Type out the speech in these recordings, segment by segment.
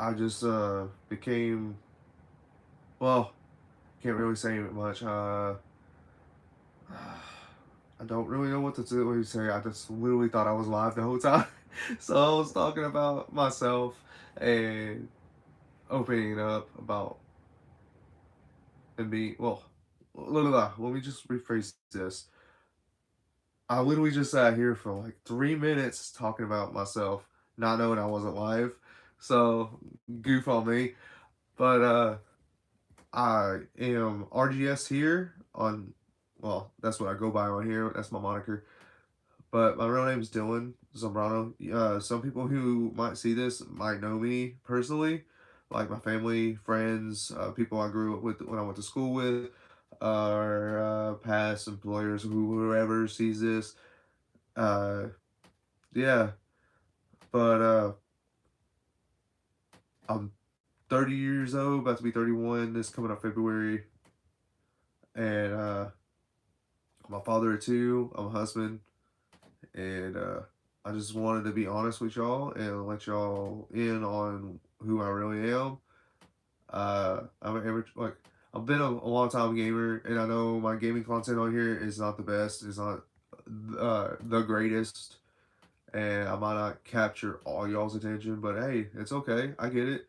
I just became, well, can't really say much. I don't really know what to really say. I just literally thought I was live the whole time. So I was talking about myself and opening up about and being, well, let me just rephrase this. I literally just sat here for like 3 minutes talking about myself, not knowing I wasn't live. So goof on me. But I am RGS here on, well, that's what I go by on here. That's my moniker. But my real name is Dylan Zambrano. Some people who might see this might know me personally, like my family, friends, people I grew up with when I went to school with, or past employers, whoever sees this. Uh, yeah, but I'm 30 years old, about to be 31 this coming up February, and I'm a father of two. I'm a husband, and I just wanted to be honest with y'all and let y'all in on who I really am. I'm an amateur, like I've been a long time gamer, and I know my gaming content on here is not the best. It's not the greatest, and I might not capture all y'all's attention, but hey, it's okay. I get it.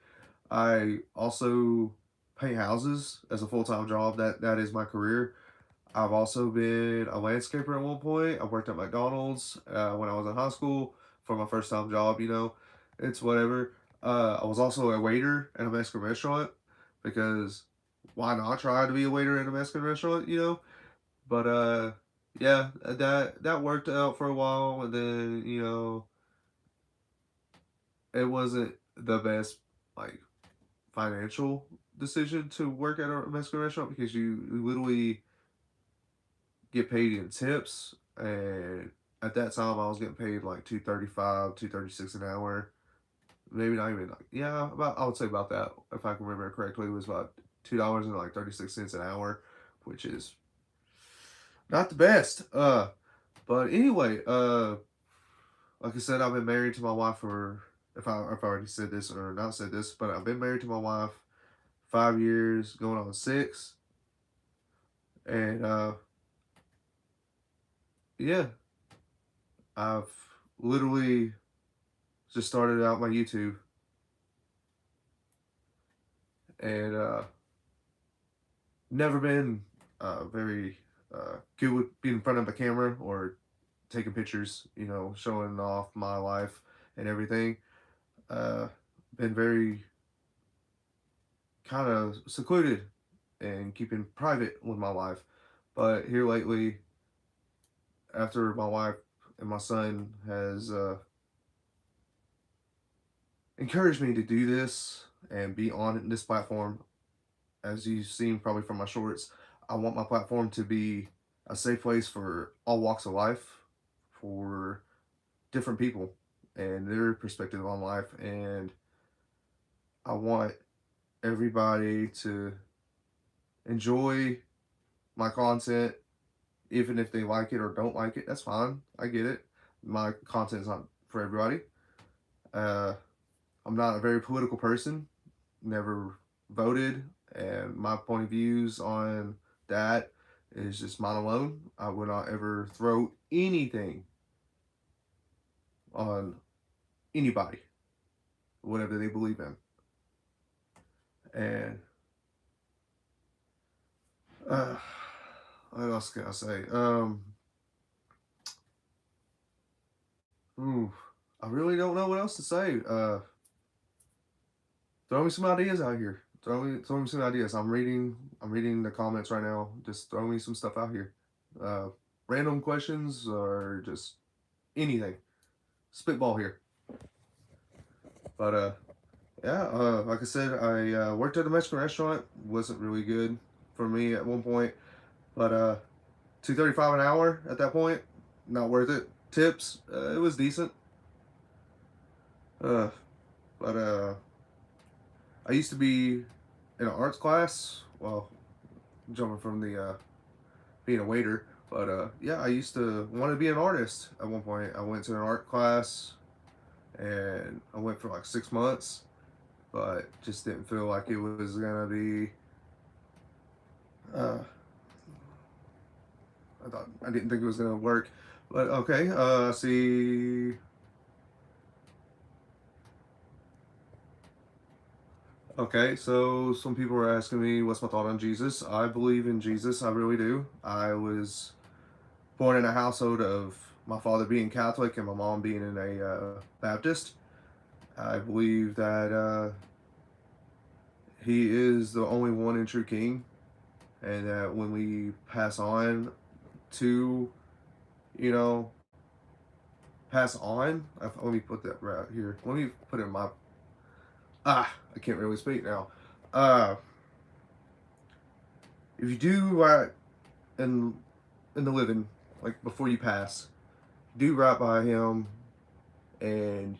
I also paint houses as a full time job. That is my career. I've also been a landscaper at one point. I worked at McDonald's when I was in high school for my first time job. It's whatever. I was also a waiter at a Mexican restaurant because why not try to be a waiter at a Mexican restaurant? But yeah, that worked out for a while, and then it wasn't the best like financial decision to work at a Mexican restaurant because you literally get paid in tips, and at that time I was getting paid like 235, 236 an hour. Maybe not even like, yeah, about, I would say about that if I can remember correctly. It was about $2 and like 36 cents an hour, which is not the best. But anyway, like I said, I've been married to my wife for, if I already said this or not said this, but I've been married to my wife 5 years, going on six, and yeah, I've literally just started out my YouTube, and never been very good with being in front of a camera or taking pictures, showing off my life and everything. Uh, been very kind of secluded and keeping private with my life. But here lately, after my wife and my son has encouraged me to do this and be on this platform, as you've seen probably from my shorts, I want my platform to be a safe place for all walks of life, for different people and their perspective on life. And I want everybody to enjoy my content, even if they like it or don't like it. That's fine. I get it. My content is not for everybody. Uh, I'm not a very political person, never voted, and my point of views on that is just mine alone. I would not ever throw anything on anybody, whatever they believe in. And uh, what else can I say? Ooh, I really don't know what else to say. Throw me some ideas out here. Throw me some ideas. I'm reading the comments right now. Just throw me some stuff out here. Uh, Random questions or just anything. Spitball here. But yeah, like I said, I worked at a Mexican restaurant. Wasn't really good for me at one point, but 235 an hour at that point, not worth it. Tips, it was decent. Uh, but I used to be in an arts class. Well, jumping from the being a waiter, but yeah, I used to want to be an artist at one point. I went to an art class, and I went for like 6 months, but just didn't feel like it was gonna be. Uh, I didn't think it was gonna work, but okay. I see. Okay, so some people are asking me what's my thought on Jesus. I believe in Jesus. I really do. I was born in a household of my father being Catholic and my mom being in a Baptist. I believe that he is the only one and true King, and that when we pass on to, you know, pass on. Let me put that right here. Let me put it in my. I can't really speak now. Uh, if you do right in in the living, like before you pass, do right by him, and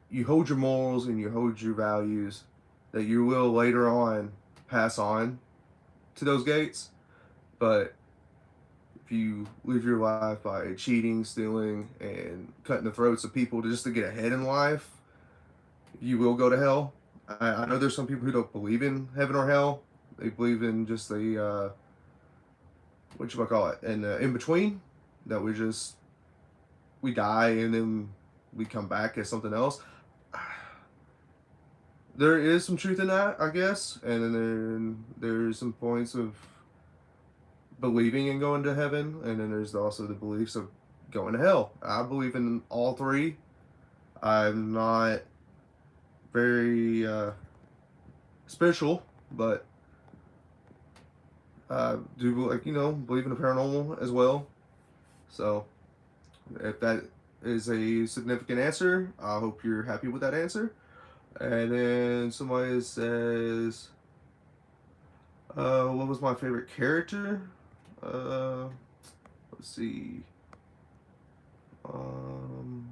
you hold your morals and you hold your values, that you will later on pass on to those gates. But if you live your life by cheating, stealing, and cutting the throats of people just to get ahead in life, you will go to hell. I know there's some people who don't believe in heaven or hell. They believe in just the what you might call it, and in between, that we die and then we come back as something else. There is some truth in that, I guess, and then there's some points of believing in going to heaven, and then there's also the beliefs of going to hell. I believe in all three. I'm not very spiritual, but do, like, believe in the paranormal as well. So if that is a significant answer, I hope you're happy with that answer. And then somebody says, what was my favorite character? Uh, let's see. Um,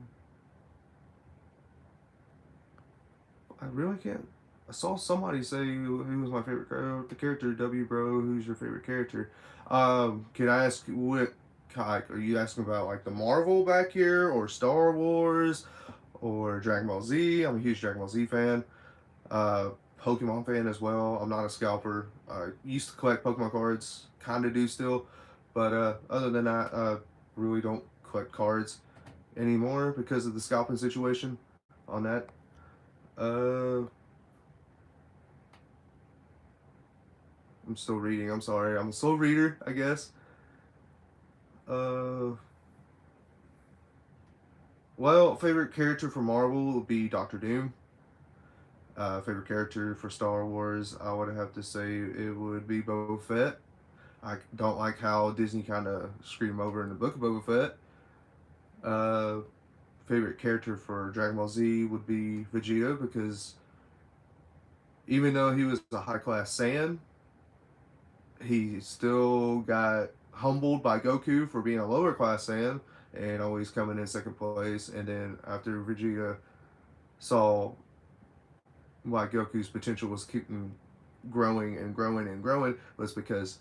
I really can't. I saw somebody say who was my favorite the character. W bro, who's your favorite character? Can I ask what? Like, are you asking about like the Marvel back here, or Star Wars, or Dragon Ball Z? I'm a huge Dragon Ball Z fan. Uh, Pokemon fan as well. I'm not a scalper. I used to collect Pokemon cards, kind of do still, but other than that, really don't collect cards anymore because of the scalping situation on that. Uh, I'm still reading. I'm sorry. I'm a slow reader, I guess. Uh, well, favorite character for Marvel would be Doctor Doom. Favorite character for Star Wars, I would have to say it would be Boba Fett. I don't like how Disney kind of screwed him over in the book of Boba Fett. Uh, Favorite character for Dragon Ball Z would be Vegeta, because even though he was a high class Saiyan, he still got humbled by Goku for being a lower class Saiyan and always coming in second place. And then after Vegeta saw why Goku's potential was keeping growing and growing and growing, was because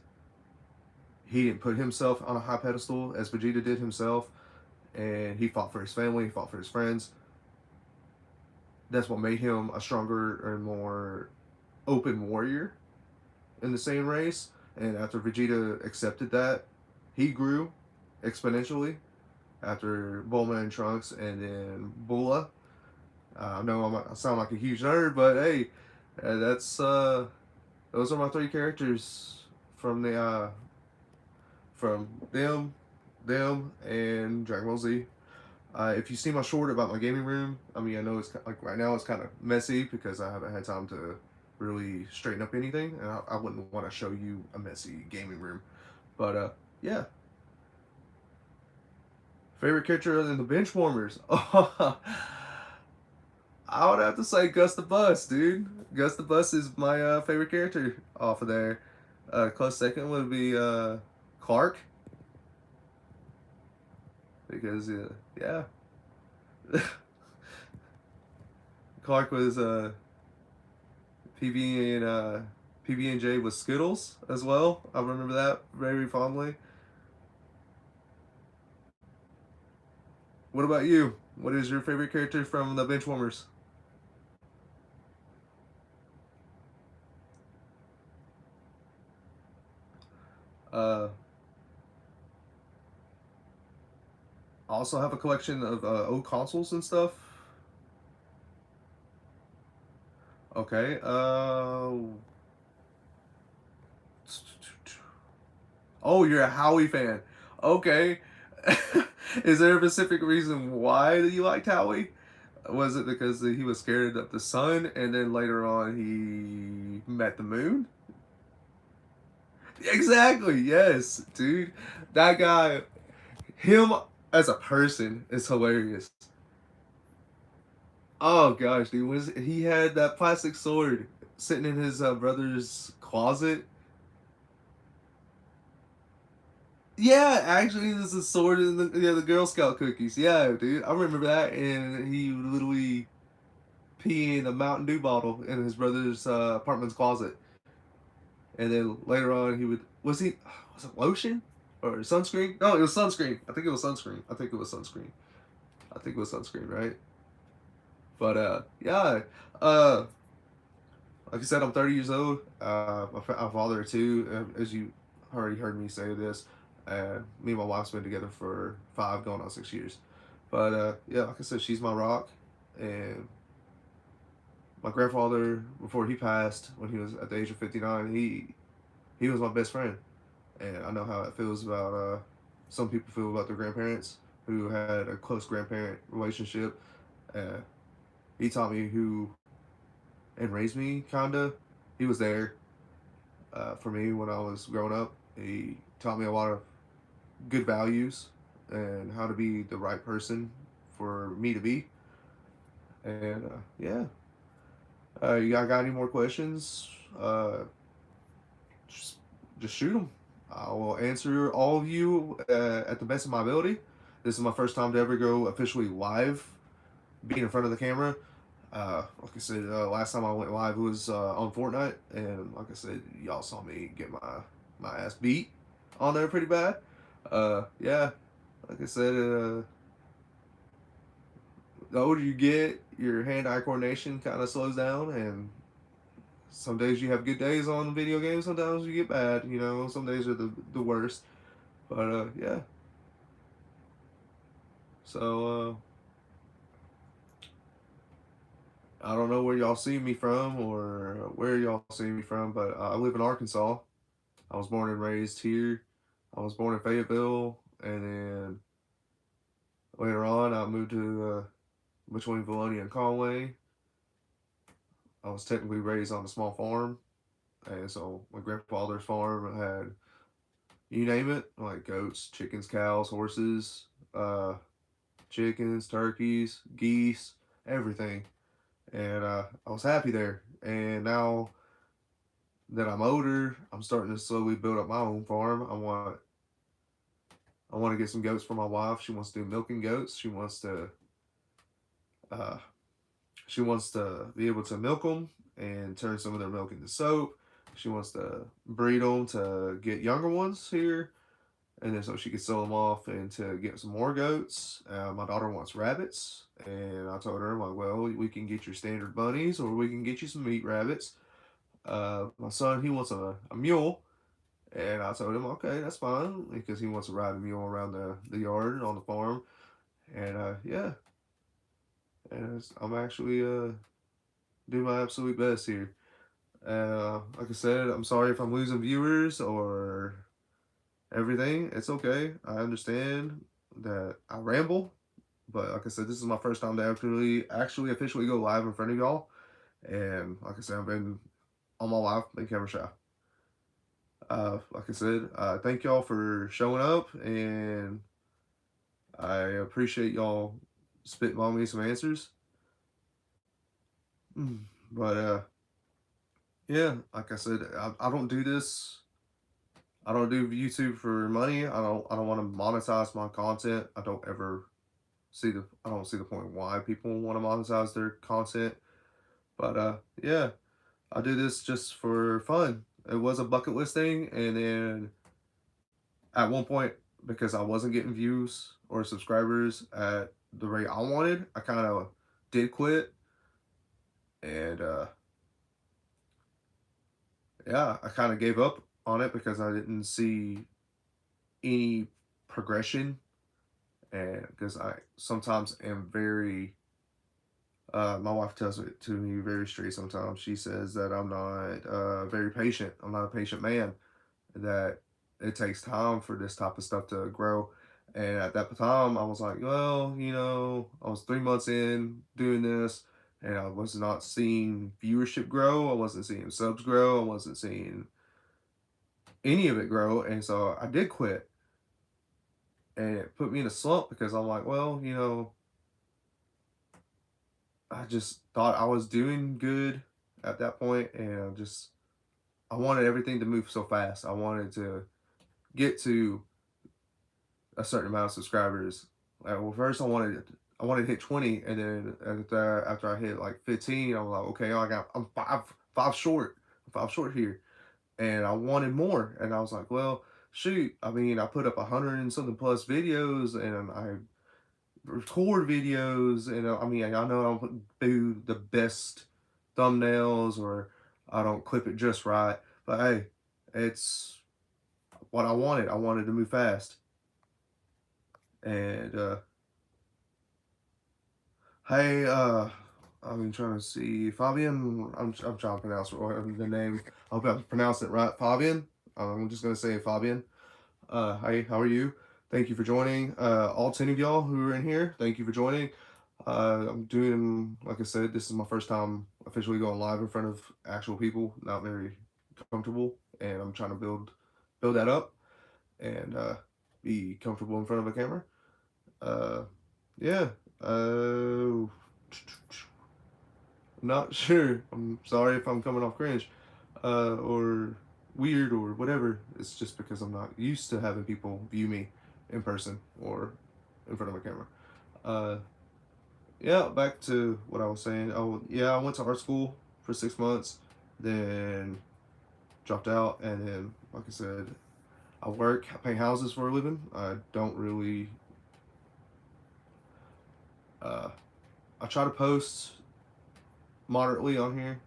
he didn't put himself on a high pedestal as Vegeta did himself, and he fought for his family, he fought for his friends. That's what made him a stronger and more open warrior in the same race. And after Vegeta accepted that, he grew exponentially after Bulma and Trunks, and then Bula. I know I sound like a huge nerd, but hey, that's those are my three characters from the from them, and Dragon Ball Z. If you see my short about my gaming room, I mean, I know it's like right now it's kind of messy because I haven't had time to really straighten up anything, and I wouldn't want to show you a messy gaming room. But yeah, favorite character in the Benchwarmers. I would have to say Gus the Bus, dude. Gus the Bus is my favorite character off of there. Close second would be Clark, because yeah, Clark was PB and PB and J was Skittles as well. I remember that very fondly. What about you? What is your favorite character from the Benchwarmers? Uh, I also have a collection of old consoles and stuff. Okay. Oh, you're a Howie fan. Okay. Is there a specific reason why you liked Howie? Was it because he was scared of the sun, and then later on he met the moon? Exactly. Yes, dude. That guy, him as a person is hilarious. Oh gosh, dude, was he had that plastic sword sitting in his brother's closet? Yeah, actually, there's a sword in the Girl Scout cookies. Yeah, dude, I remember that, and he would literally pee in a Mountain Dew bottle in his brother's apartment's closet, and then later on was it lotion or sunscreen? No, it was sunscreen. I think it was sunscreen. I think it was sunscreen. I think it was sunscreen, right? But yeah, uh, like I said, I'm 30 years old. I'm a father of two, as you already heard me say this. Me and my wife's been together for 5, going on 6 years. But yeah, like I said, she's my rock. And my grandfather, before he passed, when he was at the age of 59, he was my best friend. And I know how it feels about some people feel about their grandparents who had a close grandparent relationship. Uh, he taught me who and raised me, kinda. He was there for me when I was growing up. He taught me a lot of good values and how to be the right person for me to be. And yeah, you got any more questions? Just, just shoot them. I will answer all of you at the best of my ability. This is my first time to ever go officially live, being in front of the camera. Like I said, last time I went live was on Fortnite, and like I said, y'all saw me get my ass beat on there pretty bad. Yeah, like I said, the older you get, your hand-eye coordination kind of slows down, and some days you have good days on video games, sometimes you get bad. You know, some days are the worst. But yeah. So I don't know where y'all see me from or where y'all see me from, but I live in Arkansas. I was born and raised here. I was born in Fayetteville, and then later on I moved to between Valonia and Conway. I was technically raised on a small farm, and so my grandfather's farm had, you name it, like goats, chickens, cows, horses, uh, chickens, turkeys, geese, everything. And I was happy there. And now that I'm older, I'm starting to slowly build up my own farm. I want to get some goats for my wife. She wants to do milking goats. Uh, she wants to be able to milk them and turn some of their milk into soap. She wants to breed them to get younger ones here, and then so she could sell them off and to get some more goats. My daughter wants rabbits, and I told her, I'm like, well, we can get your standard bunnies, or we can get you some meat rabbits. My son, he wants a mule, and I told him, okay, that's fine, because he wants to ride a mule around the yard on the farm. And yeah, and I'm actually doing my absolute best here. Like I said, I'm sorry if I'm losing viewers or everything. It's okay. I understand that I ramble, but like I said, this is my first time to actually officially go live in front of y'all. And like I said, I've been on my life, been camera shy. Like I said, thank y'all for showing up, and I appreciate y'all spitting on me some answers. But yeah, like I said, I don't do this. I don't do YouTube for money. I don't want to monetize my content. I don't see the point why people want to monetize their content. But yeah, I do this just for fun. It was a bucket list thing, and then at one point, because I wasn't getting views or subscribers at the rate I wanted, I kind of did quit. And yeah, I kind of gave up on it because I didn't see any progression, and because I sometimes am very my wife tells it to me very straight sometimes. She says that I'm not very patient. I'm not a patient man, that it takes time for this type of stuff to grow. And at that time, I was like, well, I was 3 months in doing this, and I was not seeing viewership grow. I wasn't seeing subs grow. I wasn't seeing any of it grow. And so I did quit. And it put me in a slump because I'm like, well, I just thought I was doing good at that point, and I wanted everything to move so fast. I wanted to get to a certain amount of subscribers. Like, well, first I wanted to hit 20, and then after I hit like 15, I was like, okay, I'm five short, five short here, and I wanted more, and I was like, well, shoot, I mean, I put up 100 and something plus videos, and I record videos, and I mean, I know I don't do the best thumbnails, or I don't clip it just right, but hey, it's what I wanted. I wanted to move fast, and hey, I'm trying to see Fabian. I'm trying to pronounce the name. I hope I'm pronouncing it right. Fabian. I'm just gonna say Fabian. Hi, how are you? Thank you for joining. All 10 of y'all who are in here, thank you for joining. I'm doing, like I said, this is my first time officially going live in front of actual people. Not very comfortable, and I'm trying to build that up, and be comfortable in front of a camera. Uh, yeah. Uh, Not sure. I'm sorry if I'm coming off cringe, or weird or whatever. It's just because I'm not used to having people view me in person or in front of a camera. Uh, yeah, back to what I was saying. Oh, yeah, I went to art school for 6 months, then dropped out, and then, like I said, I work, I paint houses for a living. I don't really. Uh, I try to post moderately on here.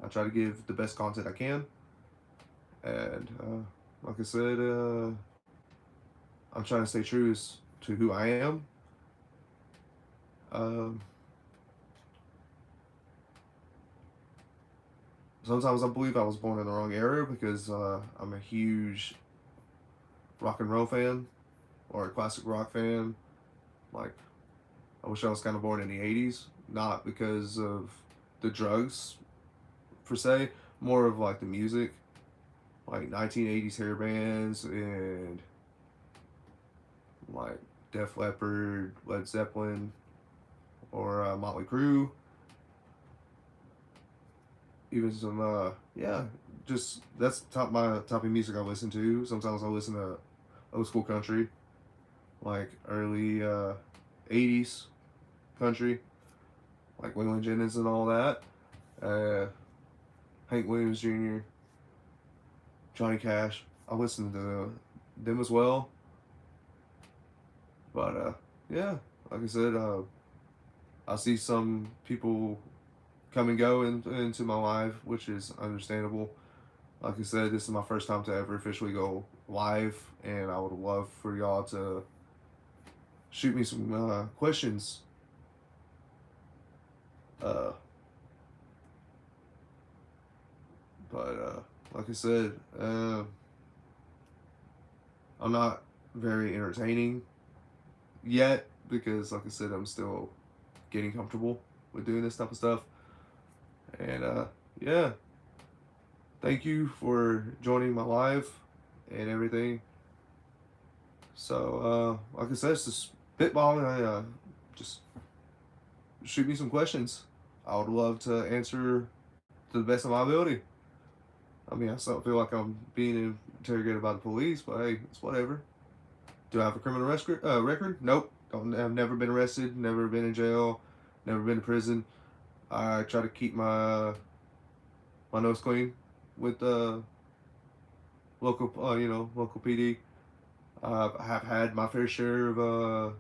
I try to give the best content I can, and like I said, I'm trying to stay true to who I am. Um, Sometimes I believe I was born in the wrong era because I'm a huge rock and roll fan, or a classic rock fan. Like, I wish I was kind of born in the 80s, not because of the drugs per se, more of like the music, like 1980s hair bands and like Def Leppard, Led Zeppelin, or Motley Crue. Even some yeah, just that's my type of music I listen to. Sometimes I listen to old school country, like early 80s country, like Waylon Jennings and all that. uh Hank Williams Jr., Johnny Cash, I listen to them as well. But yeah, like I said, I see some people come and go into my life, which is understandable. Like I said, this is my first time to ever officially go live, and I would love for y'all to shoot me some questions. Uh, but like I said, I'm not very entertaining yet because, like I said, I'm still getting comfortable with doing this type of stuff. And yeah, thank you for joining my live and everything. So, like I said, it's just spitballing. I just shoot me some questions. I would love to answer to the best of my ability. I mean, I still feel like I'm being interrogated by the police, but hey, it's whatever. Do I have a criminal record? Nope. I've never been arrested, never been in jail, never been to prison. I try to keep my nose clean with local, local PD. I have had my fair share of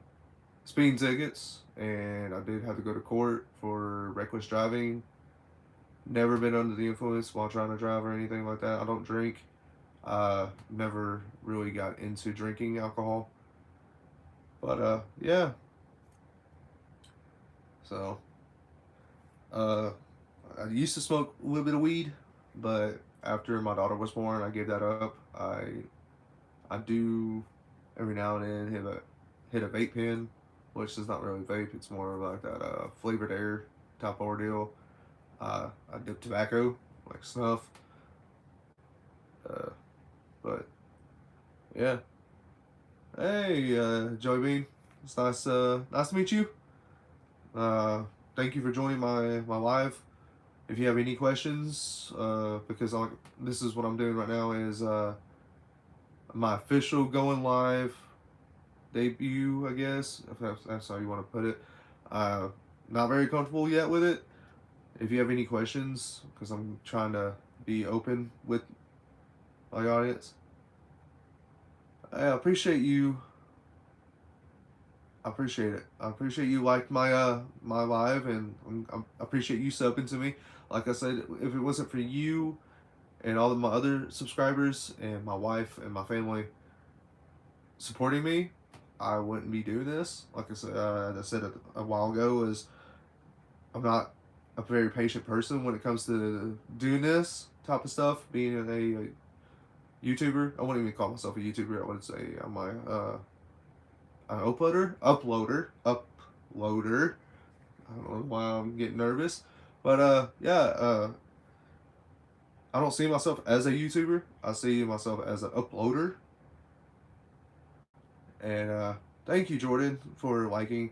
speeding tickets, and I did have to go to court for reckless driving. Never been under the influence while trying to drive or anything like that. I don't drink. Never really got into drinking alcohol, but yeah. So uh, I used to smoke a little bit of weed, but after my daughter was born, I gave that up. I do every now and then hit a vape pen, which is not really vape. It's more like that flavored air type ordeal. I dip tobacco like snuff, uh, but yeah. Hey, Joey Bean, it's nice to meet you. Uh, Thank you for joining my live. If you have any questions, because this is what I'm doing right now is my official going live debut, I guess, if that's how you want to put it. Uh, Not very comfortable yet with it. If you have any questions, because I'm trying to be open with my audience, I appreciate you. I appreciate it. I appreciate you liked my live, and I appreciate you subbing to me. Like I said, if it wasn't for you and all of my other subscribers and my wife and my family supporting me, I wouldn't be doing this. Like I said a while ago, is I'm not a very patient person when it comes to doing this type of stuff. Being a YouTuber, I wouldn't even call myself a YouTuber. I would say I'm an uploader. I don't know why I'm getting nervous, but yeah, I don't see myself as a YouTuber. I see myself as an uploader. And thank you, Jordan, for liking.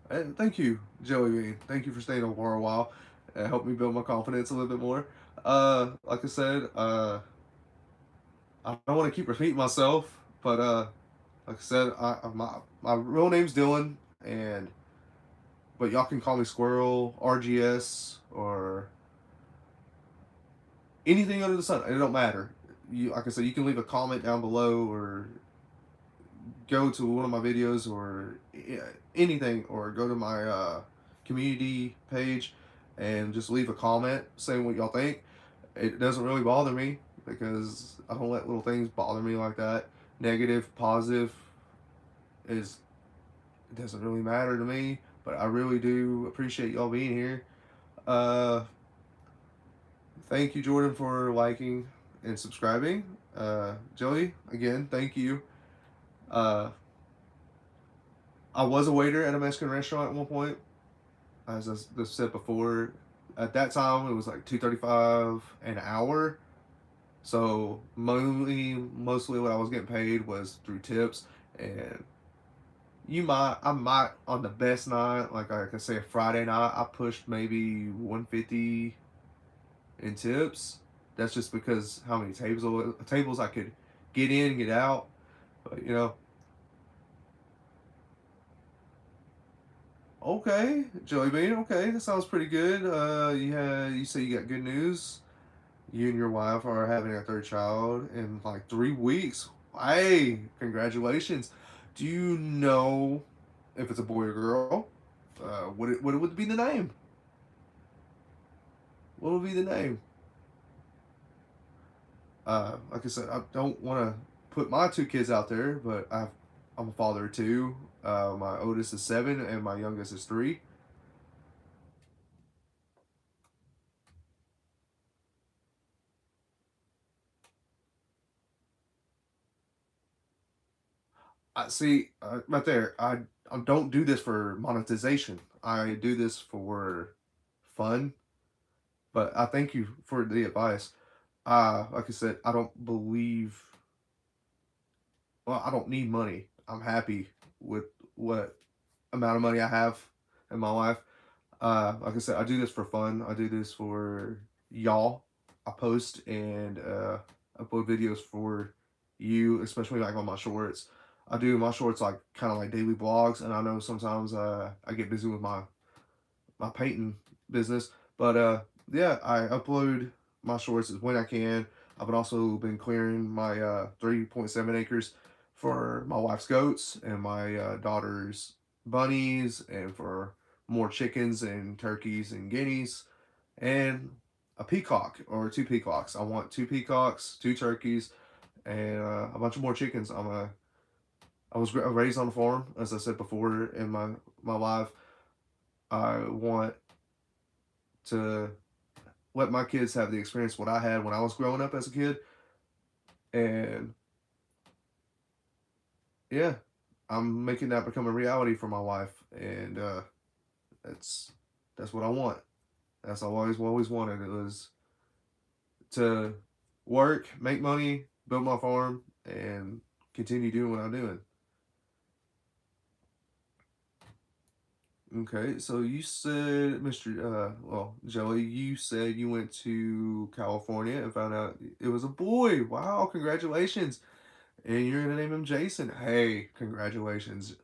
And thank you, Joey Bean. Thank you for staying on for a while. It helped me build my confidence a little bit more. Like I said, I don't want to keep repeating myself, but like I said, my real name's Dylan, and but y'all can call me Squirrel, RGS, or anything under the sun. It don't matter. Like I said, you can leave a comment down below, or go to one of my videos, or anything, or go to my community page and just leave a comment saying what y'all think. It doesn't really bother me because I don't let little things bother me like that. Negative, positive is it doesn't really matter to me, but I really do appreciate y'all being here. Uh, Thank you, Jordan, for liking and subscribing. Joey, again, thank you. Uh, I was a waiter at a Mexican restaurant at one point, as I said before. At that time, it was like $2.35 an hour. So mostly what I was getting paid was through tips, and I might on the best night, like I can say a Friday night, I pushed maybe 150 in tips. That's just because how many tables I could get in, get out. But okay, Joey Bean. Okay, that sounds pretty good. You say you got good news. You and your wife are having a third child in like 3 weeks. Hey, congratulations. Do you know if it's a boy or girl? What would be the name? What would be the name? Like I said, I don't want to put my two kids out there, but I'm a father of two. My oldest is 7, and my youngest is 3. I see right there. I don't do this for monetization. I do this for fun. But I thank you for the advice. Like I said, I don't believe. Well, I don't need money. I'm happy with what amount of money I have in my life. Like I said, I do this for fun. I do this for y'all. I post and upload videos for you, especially like on my shorts. I do my shorts like kind of like daily vlogs, and I know sometimes I get busy with my painting business. But yeah, I upload my shorts when I can. I've also been clearing my 3.7 acres for my wife's goats and my daughter's bunnies, and for more chickens and turkeys and guineas. And a peacock or two peacocks. I want two peacocks, two turkeys, and a bunch of more chickens. I was raised on a farm, as I said before in my life. I want to let my kids have the experience what I had when I was growing up as a kid, and yeah, I'm making that become a reality for my wife, and that's that's what I want. That's always wanted. It was to work, make money, build my farm, and continue doing what I'm doing. Okay, so you said, Joey, you said you went to California and found out it was a boy. Wow, congratulations. And you're gonna name him Jason. Hey, congratulations.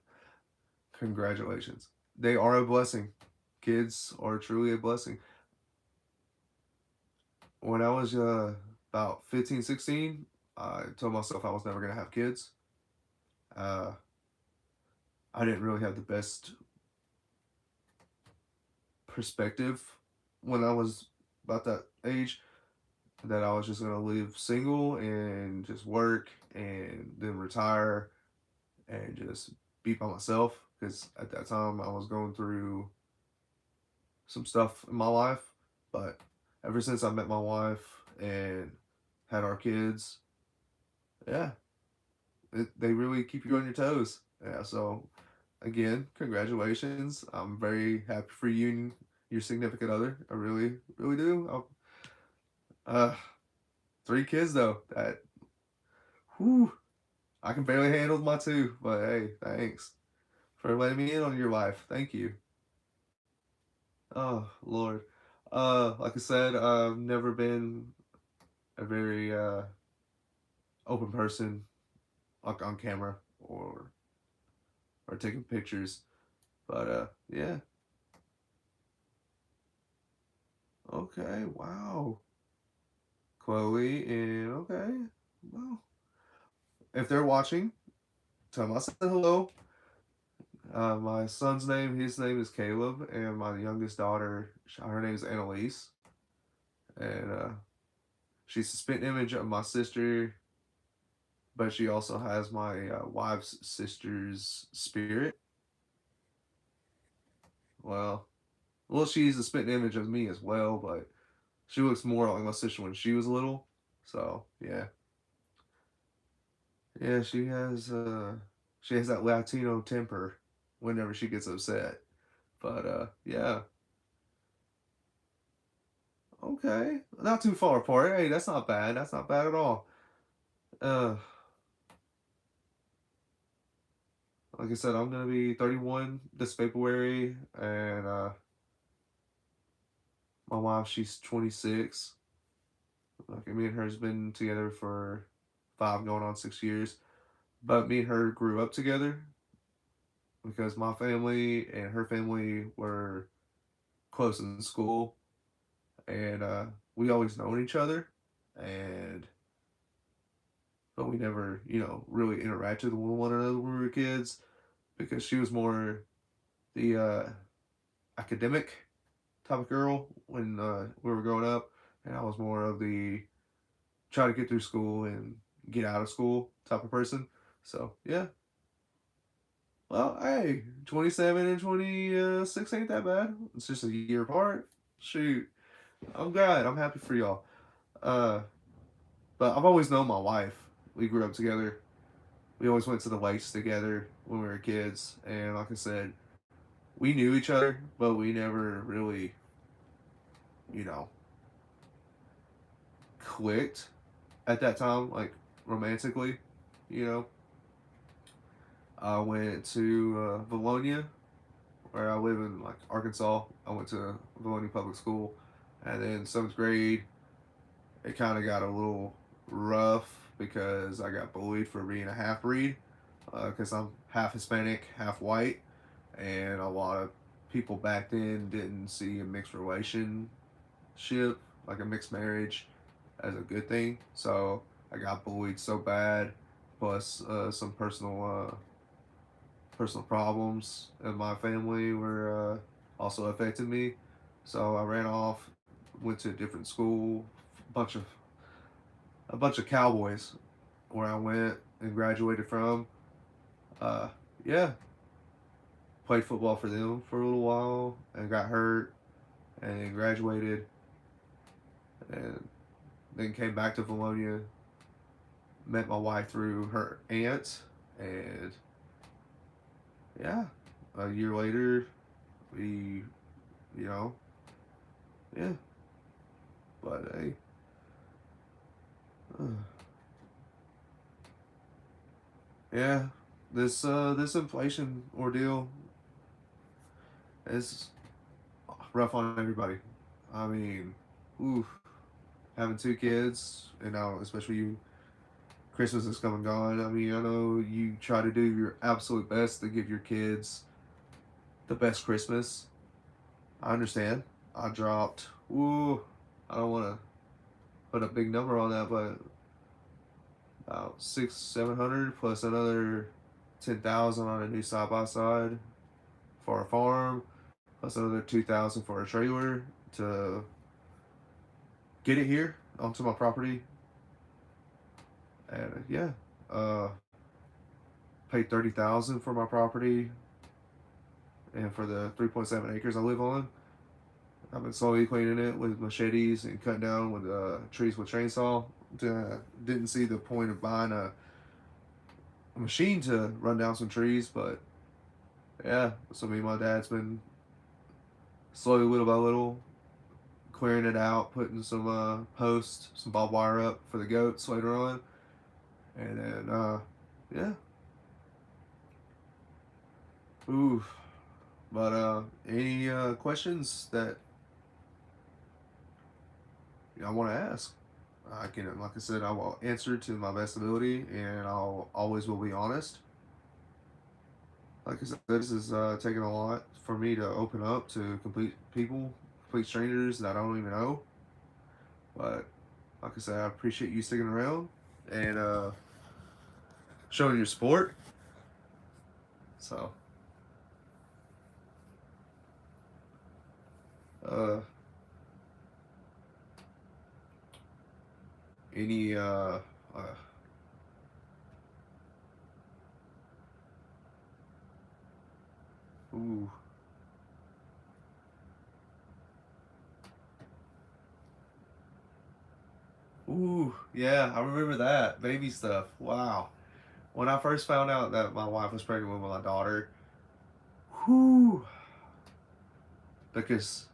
Congratulations. They are a blessing. Kids are truly a blessing. When I was about 15, 16, I told myself I was never gonna have kids. Uh, I didn't really have the best perspective when I was about that age, that I was just gonna live single and just work and then retire and just be by myself. Because at that time I was going through some stuff in my life, but ever since I met my wife and had our kids, yeah, they really keep you on your toes. Yeah, so again, congratulations. I'm very happy for you and your significant other. I really, really do. Uh, three kids though. Whew, I can barely handle my two, but hey, thanks for letting me in on your life. Thank you. Oh Lord. Like I said, I've never been a very open person, like on camera or taking pictures. But yeah. Okay. Wow. Chloe and okay. Well, if they're watching, tell them I said hello. My son's name, his name is Caleb, and my youngest daughter, her name is Annalise, and she's a spit image of my sister, but she also has my wife's sister's spirit. Well, well, she's a spit image of me as well, but she looks more like my sister when she was little. So yeah, yeah, she has that Latino temper whenever she gets upset. But yeah, okay, not too far apart. Hey, that's not bad. That's not bad at all. Uh, like I said, I'm gonna be 31 this February, and my wife, she's 26. Like me and her's been together for 5 going on 6 years. But me and her grew up together because my family and her family were close in school, and we always known each other, and but we never, really interacted with one another when we were kids because she was more the academic type of girl when we were growing up, and I was more of the try to get through school and get out of school type of person. So yeah. Well, hey, 27 and 26 ain't that bad. It's just a year apart. Shoot, I'm glad. I'm happy for y'all. Uh, but I've always known my wife. We grew up together. We always went to the lakes together when we were kids. And like I said, we knew each other, but we never really, you know, clicked at that time, like romantically. You know, I went to Valonia, where I live in like Arkansas. I went to Valonia Public School, and then seventh grade, it kind of got a little rough because I got bullied for being a half breed, because I'm half Hispanic, half white, and a lot of people back then didn't see a mixed relationship, like a mixed marriage, as a good thing. So I got bullied so bad, plus some personal problems in my family were also affecting me. So I ran off, went to a different school, bunch of a bunch of cowboys where I went and graduated from. Uh, yeah, played football for them for a little while and got hurt and then graduated and then came back to Valonia. Met my wife through her aunt, and yeah, a year later, we, you know, yeah, but hey, uh, yeah, this inflation ordeal is rough on everybody. I mean, oof, having two kids, and now especially you, Christmas is come and gone. I mean, I know you try to do your absolute best to give your kids the best Christmas. I understand. I dropped, ooh, I don't want to put a big number on that, but about 700 plus another 10,000 on a new side by side for a farm, plus another 2,000 for a trailer to get it here onto my property. And yeah, uh, paid 30,000 for my property and for the 3.7 acres I live on. I've been slowly cleaning it with machetes and cutting down with trees with chainsaw. Didn't see the point of buying a machine to run down some trees, but yeah, so me and my dad's been slowly, little by little, clearing it out, putting some posts, some barbed wire up for the goats later on, and then yeah, ooh. But any questions that I want to ask? I can, like I said, I will answer to my best ability, and I'll always will be honest. Like I said, this is taking a lot for me to open up to complete strangers that I don't even know. But like I said, I appreciate you sticking around and showing your support. So, uh, any ooh, ooh, yeah, I remember that baby stuff. Wow. When I first found out that my wife was pregnant with my daughter, whoo, because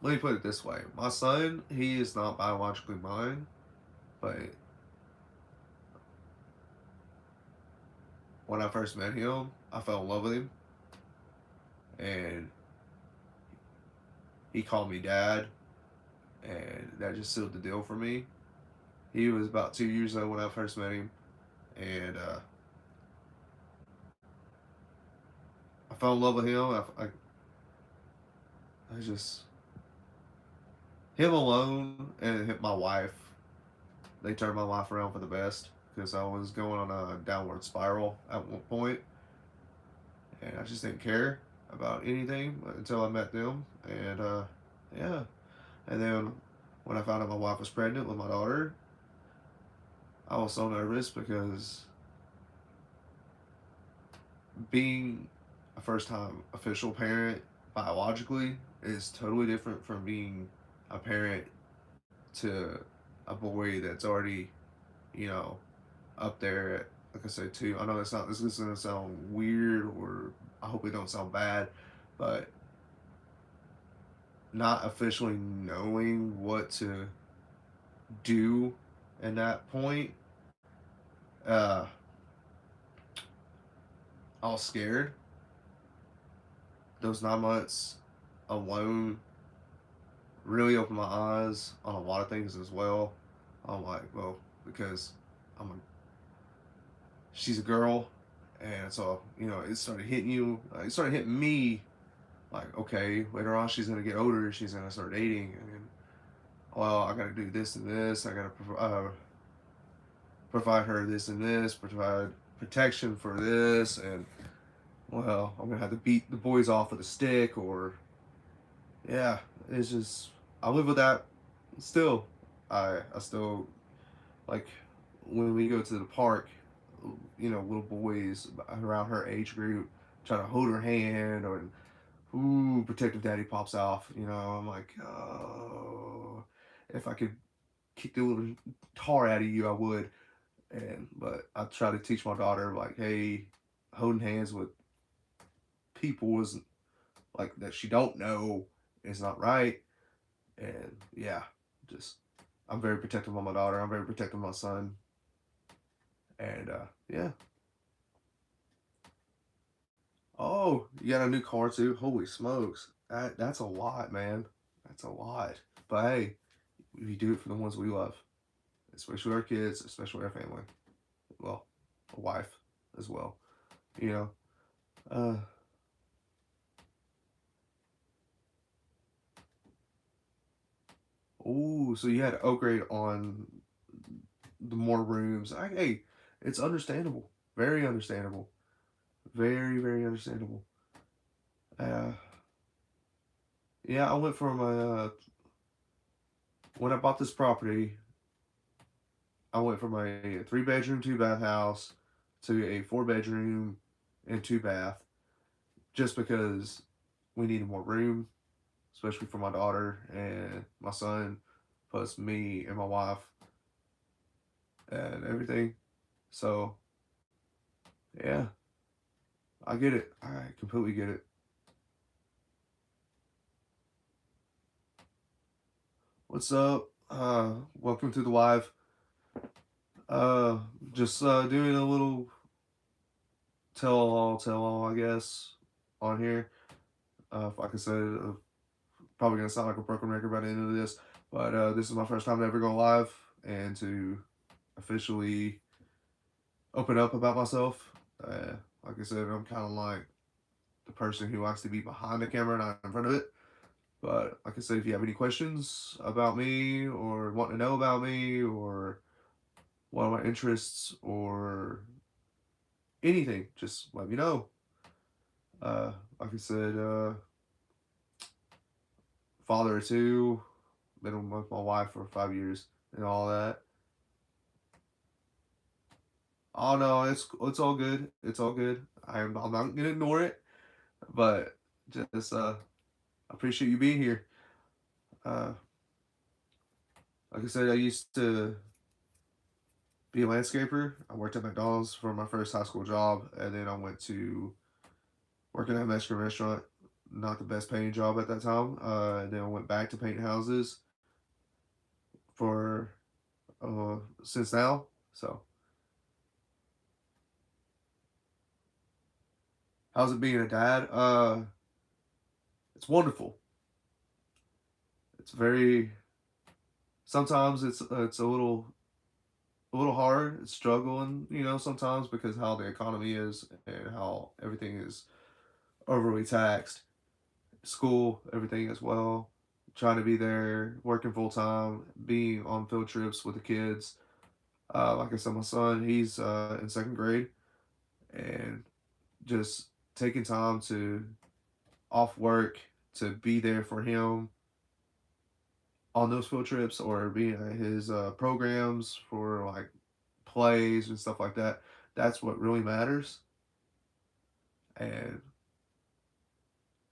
let me put it this way: my son, he is not biologically mine, but when I first met him, I fell in love with him, and he called me dad, and that just sealed the deal for me. He was about 2 years old when I first met him, and I fell in love with him. I just him alone and my wife. They turned my life around for the best because I was going on a downward spiral at one point, and I just didn't care about anything until I met them, and yeah. And then when I found out my wife was pregnant with my daughter, I was so nervous because being a first time official parent biologically is totally different from being a parent to a boy that's already, you know, up there at, like I said, too. I know this is gonna sound weird, or I hope it don't sound bad, but not officially knowing what to do in that point, uh, I was scared. Those 9 months alone really opened my eyes on a lot of things as well. I'm like, well, because I'm a, she's a girl, and so it started hitting you. It started hitting me like, okay, later on she's gonna get older, she's gonna start dating, and well, I gotta do this and this. I gotta provide her this and this, provide protection for this, and well, I'm gonna have to beat the boys off with a stick, or Yeah, it's just I live with that still. I still like when we go to the park, little boys around her age group try to hold her hand or ooh, protective daddy pops off. I'm like, oh, if I could kick the little tar out of you, I would. But I try to teach my daughter like, hey, holding hands with people is like that she don't know is not right. And yeah, just I'm very protective of my daughter. I'm very protective of my son. And yeah. Oh, you got a new car too? Holy smokes. That's a lot, man. That's a lot. But hey, we do it for the ones we love, especially our kids, especially our family. Well, a wife as well. You know. Uh oh, so you had to upgrade on the more rooms. Hey, it's understandable. Very understandable. Very, very understandable. Uh yeah, I went from when I bought this property, I went from a 3 bedroom, 2 bath house to a 4 bedroom and 2 bath just because we needed more room, especially for my daughter and my son, plus me and my wife and everything. So, yeah, I get it. I completely get it. What's up? Welcome to the live. Uh, just doing a little tell all, I guess, on here. Like I said, probably gonna sound like a broken record by the end of this, but this is my first time ever going live and to officially open up about myself. Like I said, I'm kind of like the person who likes to be behind the camera, not in front of it. But like I said, if you have any questions about me or want to know about me or one of my interests or anything, just let me know. Like I said, father of two, been with my wife for 5 years and all that. Oh no, it's all good. It's all good. I'm not gonna ignore it, but just appreciate you being here. Uh, like I said, I used to be a landscaper. I worked at McDonald's for my first high school job, and then I went to working at a Mexican restaurant. Not the best paying job at that time. And then I went back to painting houses for since now. So, how's it being a dad? It's wonderful. It's very. Sometimes it's a little hard. It's struggling, sometimes because how the economy is and how everything is overly taxed. School, everything as well. Trying to be there, working full time, being on field trips with the kids. Like I said, my son, he's in second grade, and just taking time to off work to be there for him on those field trips or being at his programs for like plays and stuff like that. That's what really matters. And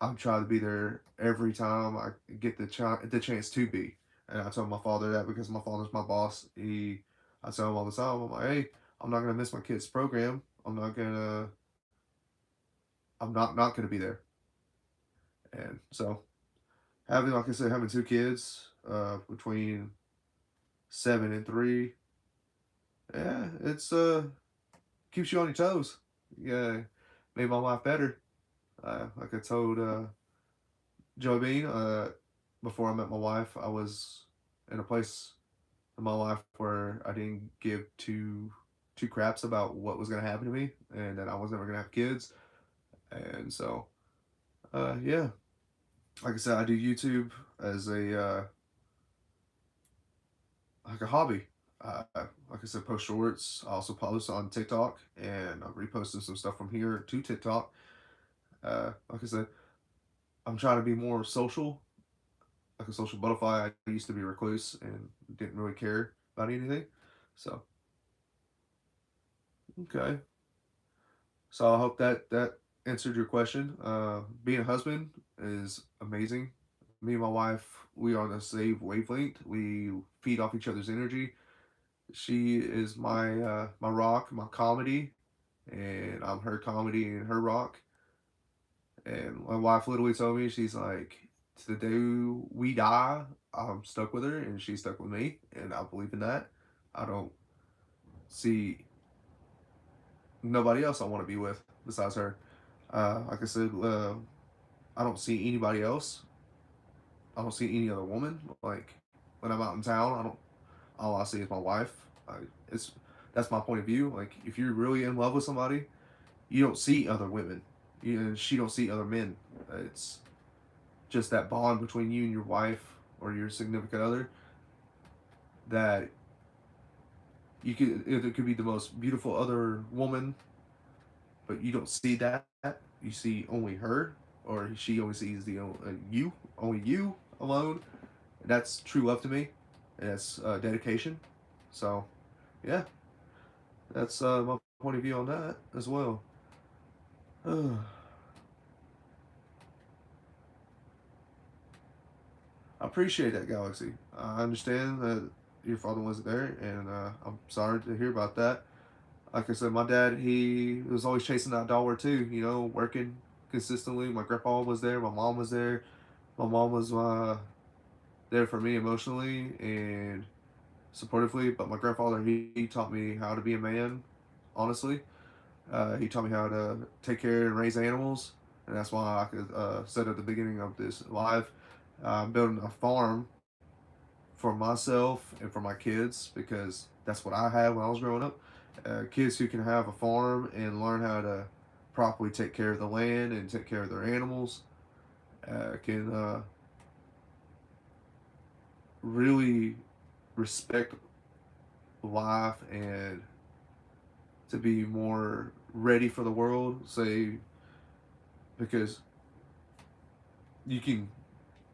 I'm trying to be there every time I get the chance to be. And I tell my father that because my father's my boss. I tell him all the time. I'm like, hey, I'm not gonna miss my kid's program. I'm not gonna be there. And so having, like I said, having 2 kids, between 7 and 3, yeah, it's keeps you on your toes. Yeah, made my life better. Like I told Joe Bean, before I met my wife, I was in a place in my life where I didn't give two craps about what was gonna happen to me, and that I was never gonna have kids. And so, yeah, like I said, I do YouTube as a like a hobby. Like I said, post shorts. I also post on TikTok, and I'm reposting some stuff from here to TikTok. Like I said, I'm trying to be more social. like a social butterfly. I used to be a recluse and didn't really care about anything. So okay, so I hope that that answered your question. Being a husband is amazing. Me and my wife, we are on the same wavelength. We feed off each other's energy. She is my rock, my comedy, and I'm her comedy and her rock. And my wife literally told me, she's like, to the day we die, I'm stuck with her, and she's stuck with me, and I believe in that. I don't see nobody else I want to be with besides her. Like I said, I don't see anybody else. I don't see any other woman. Like when I'm out in town, I don't. All I see is my wife. I, it's that's my point of view. Like if you're really in love with somebody, you don't see other women. She don't see other men. It's just that bond between you and your wife or your significant other that it could be the most beautiful other woman, but you don't see that. You see only her, or she only sees the you, only you alone. That's true love to me, and that's dedication. So yeah, that's my point of view on that as well. I appreciate that, Galaxy. I understand that your father wasn't there, and I'm sorry to hear about that. Like I said, my dad, he was always chasing that dollar too, working consistently. My grandpa was there, my mom was there. My mom was there for me emotionally and supportively, but my grandfather, he taught me how to be a man, honestly. He taught me how to take care and raise animals, and that's why I could said at the beginning of this live, I'm building a farm for myself and for my kids because that's what I had when I was growing up. Kids who can have a farm and learn how to properly take care of the land and take care of their animals can really respect life and to be more ready for the world. Say, because you can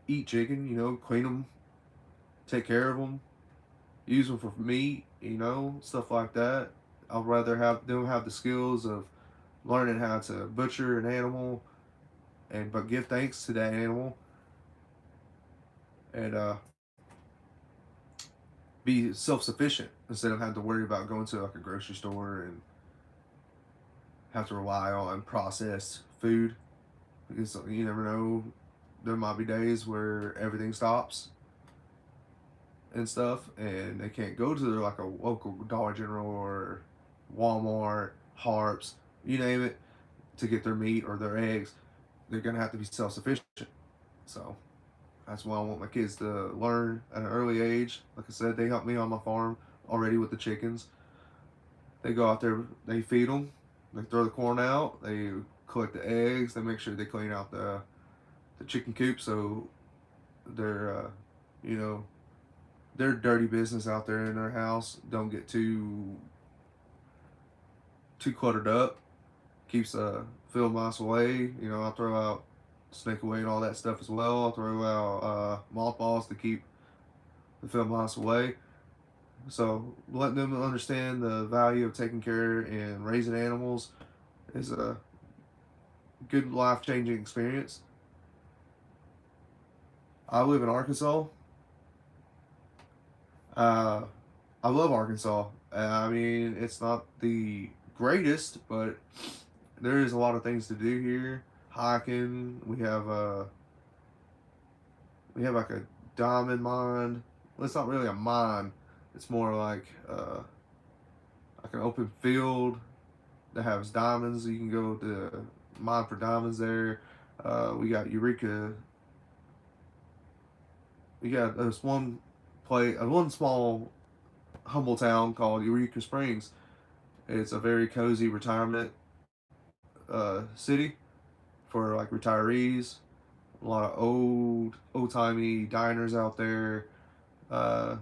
eat chicken, clean them, take care of them, use them for meat, stuff like that. I'd rather have them have the skills of learning how to butcher an animal and but give thanks to that animal and be self sufficient instead of having to worry about going to like a grocery store and have to rely on processed food because you never know, there might be days where everything stops and stuff and they can't go to their, like a local Dollar General or Walmart, Harps, you name it, to get their meat or their eggs. They're gonna have to be self sufficient. So that's why I want my kids to learn at an early age. Like I said, they help me on my farm already with the chickens. They go out there, they feed them, they throw the corn out, they collect the eggs, they make sure they clean out the chicken coop so their you know their dirty business out there in their house don't get too cluttered up. Keeps field mice away. I throw out snake away and all that stuff as well. I throw out mothballs to keep the field mice away. So letting them understand the value of taking care and raising animals is a good life changing experience. I live in Arkansas. Uh, I love Arkansas. I mean, it's not the greatest, but there is a lot of things to do here. Hiking. We have like a diamond mine. Well, it's not really a mine. It's more like an open field that has diamonds. You can go to mine for diamonds there. We got Eureka. We got this one small humble town called Eureka Springs. It's a very cozy retirement city for like retirees. A lot of old timey diners out there. Uh,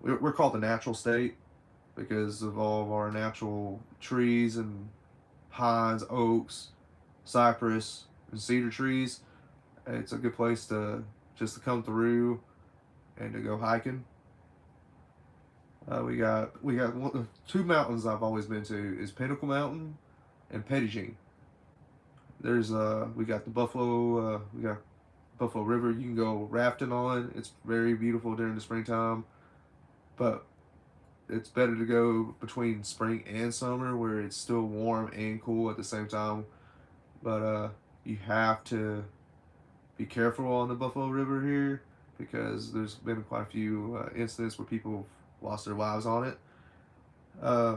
we're called the natural state because of all of our natural trees and pines, oaks, cypress, and cedar trees. It's a good place to just to come through and to go hiking. We got two mountains I've always been to is Pinnacle Mountain and Petit. There's we got the Buffalo we got Buffalo River you can go rafting on. It's very beautiful during the springtime, but it's better to go between spring and summer where it's still warm and cool at the same time. But you have to be careful on the Buffalo River here because there's been quite a few incidents where people have lost their lives on it. Uh,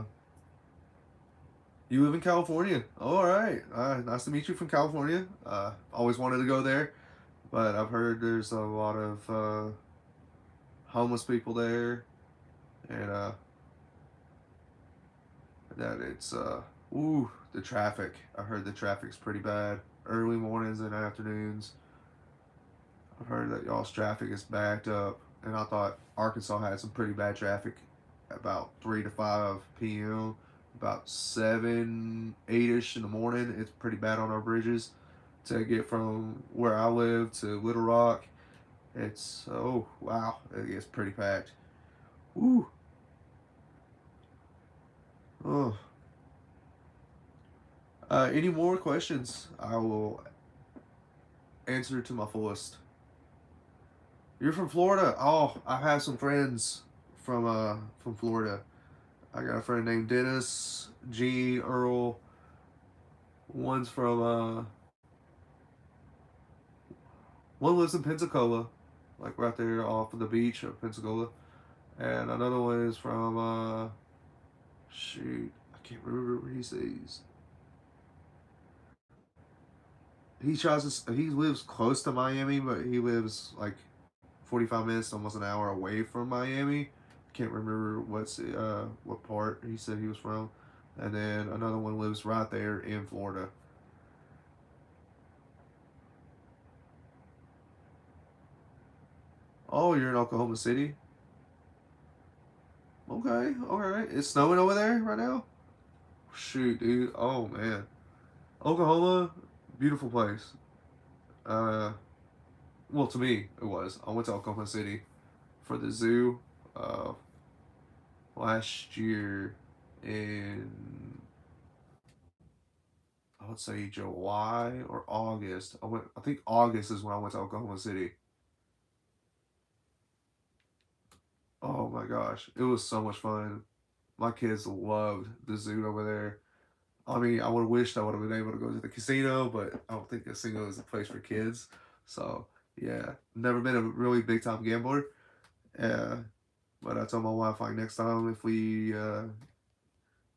you live in California. All right. Nice to meet you from California. Always wanted to go there, but I've heard there's a lot of homeless people there, and that it's ooh, the traffic. I heard the traffic's pretty bad. Early mornings and afternoons. I've heard that y'all's traffic is backed up, and I thought Arkansas had some pretty bad traffic about 3 to 5 p.m. About 7, 8 ish in the morning. It's pretty bad on our bridges to get from where I live to Little Rock. It's oh wow, it gets pretty packed. Woo. Oh. Any more questions? I will answer to my fullest. You're from Florida? Oh, I have some friends from Florida. I got a friend named Dennis, G, Earl. One's from one lives in Pensacola, like right there off of the beach of Pensacola, and another one is from shoot, I can't remember what he says. He lives close to Miami, but he lives like 45 minutes, almost an hour away from Miami. Can't remember what part he said he was from. And then another one lives right there in Florida. Oh, you're in Oklahoma City? Okay, alright. It's snowing over there right now? Shoot, dude. Oh, man. Oklahoma, beautiful place. Uh, well, to me, it was. I went to Oklahoma City for the zoo uh, last year in, I would say, July or August. I think August is when I went to Oklahoma City. Oh my gosh, it was so much fun. My kids loved the zoo over there. I mean, I would have wished I would have been able to go to the casino, but I don't think casino is a place for kids. So yeah, never been a really big time gambler. Uh, but I told my wife like next time if we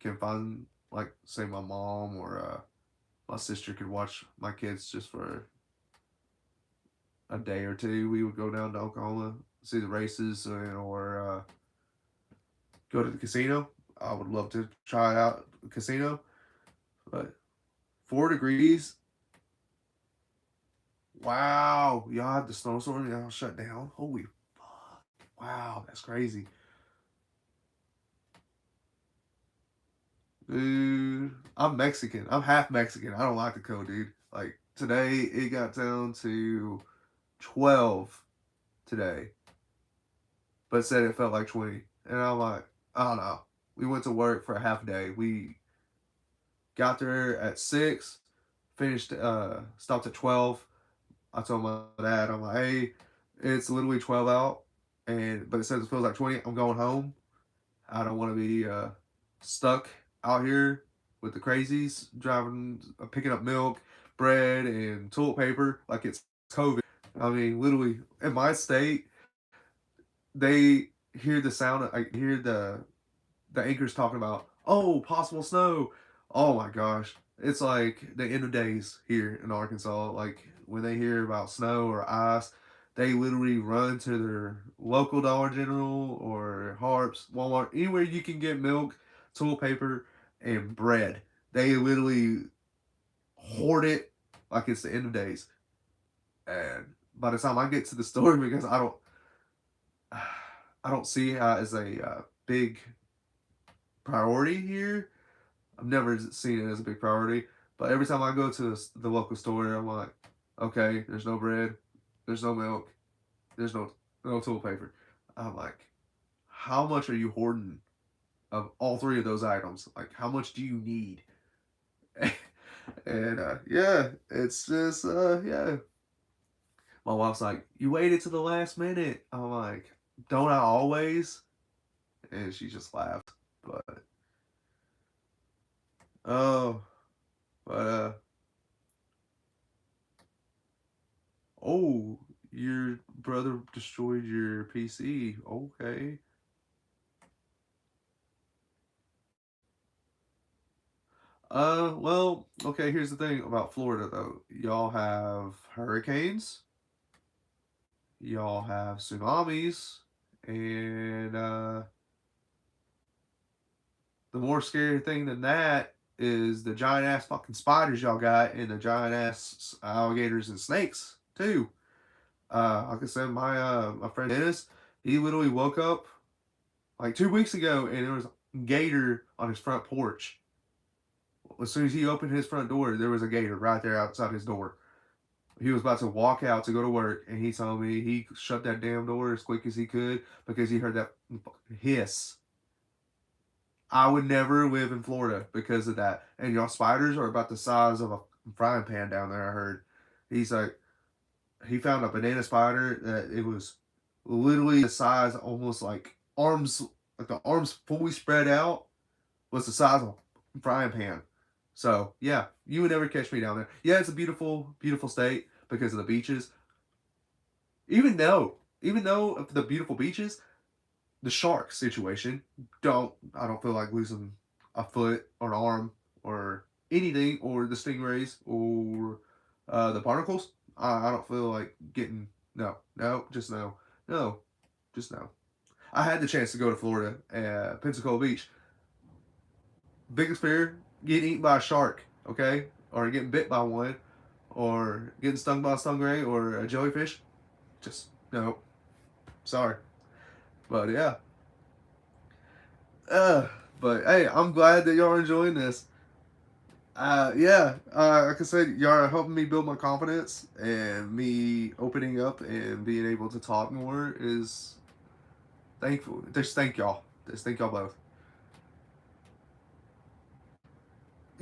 can find like say my mom or my sister could watch my kids just for a day or two, we would go down to Oklahoma, see the races, or go to the casino. I would love to try out the casino, but 4 degrees. Wow, y'all had the snowstorm. Y'all shut down. Holy fuck! Wow, that's crazy, dude. I'm Mexican. I'm half Mexican. I don't like the cold, dude. Like today, it got down to 12 today, but said it felt like 20. And I'm like, I don't know. We went to work for a half day. We got there at 6, finished, stopped at 12. I told my dad, I'm like, hey, it's literally 12 out, but it says it feels like 20. I'm going home. I don't want to be stuck out here with the crazies driving, picking up milk, bread, and toilet paper like it's COVID. I mean, literally, in my state, they hear the sound. I hear the anchors talking about, oh, possible snow. Oh my gosh. It's like the end of days here in Arkansas. Like when they hear about snow or ice, they literally run to their local Dollar General or Harps, Walmart, anywhere you can get milk, toilet paper, and bread. They literally hoard it like it's the end of days. And by the time I get to the store, because I don't see how as a big priority here. I've never seen it as a big priority, but every time I go to the local store, I'm like, Okay, there's no bread, there's no milk, there's no toilet paper. I'm like, how much are you hoarding of all three of those items? Like, how much do you need? And yeah, it's just yeah. My wife's like, you waited to the last minute. I'm like, don't I always? And she just laughed. But oh, but oh, your brother destroyed your PC. Okay. Well, okay, here's the thing about Florida though. Y'all have hurricanes, y'all have tsunamis, and the more scary thing than that is the giant ass fucking spiders y'all got and the giant ass alligators and snakes too. Like I said, my friend Dennis, he literally woke up like 2 weeks ago and there was a gator on his front porch. As soon as he opened his front door, there was a gator right there outside his door. He was about to walk out to go to work, and he told me he shut that damn door as quick as he could because he heard that hiss. I would never live in Florida because of that. And y'all spiders are about the size of a frying pan down there, I heard. He's like, he found a banana spider that it was literally the size almost like arms, like the arms fully spread out was the size of a frying pan. So yeah, you would never catch me down there. Yeah, it's a beautiful, beautiful state because of the beaches. Even though of the beautiful beaches, the shark situation, I don't feel like losing a foot or an arm or anything, or the stingrays or the barnacles. I don't feel like getting just no, no, just no. I had the chance to go to Florida, Pensacola Beach. Biggest fear: getting eaten by a shark, okay, or getting bit by one, or getting stung by a stingray or a jellyfish. Just no, sorry, but yeah. Uh, but hey, I'm glad that y'all are enjoying this. Yeah, like I said, y'all are helping me build my confidence, and me opening up and being able to talk more is thankful. Just thank y'all. Just thank y'all both.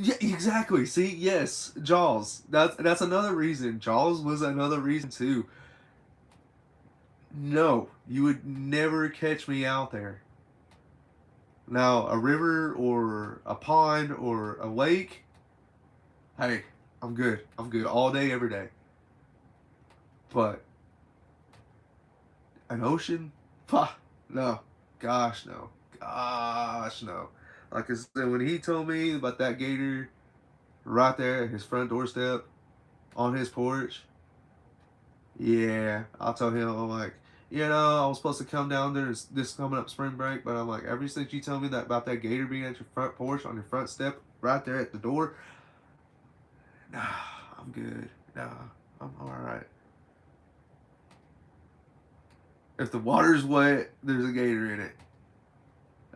Yeah, exactly. See, yes, Jaws. That's another reason. Jaws was another reason too. No, you would never catch me out there. Now, a river or a pond or a lake, hey, I'm good. I'm good all day, every day. But an ocean? Pah, no. Gosh, no. Gosh, no. Like I said, when he told me about that gator right there at his front doorstep on his porch, yeah, I told him, I'm like, I was supposed to come down there this coming up spring break, but I'm like, ever since you told me that about that gator being at your front porch on your front step right there at the door, nah, I'm good. Nah, I'm all right. If the water's wet, there's a gator in it.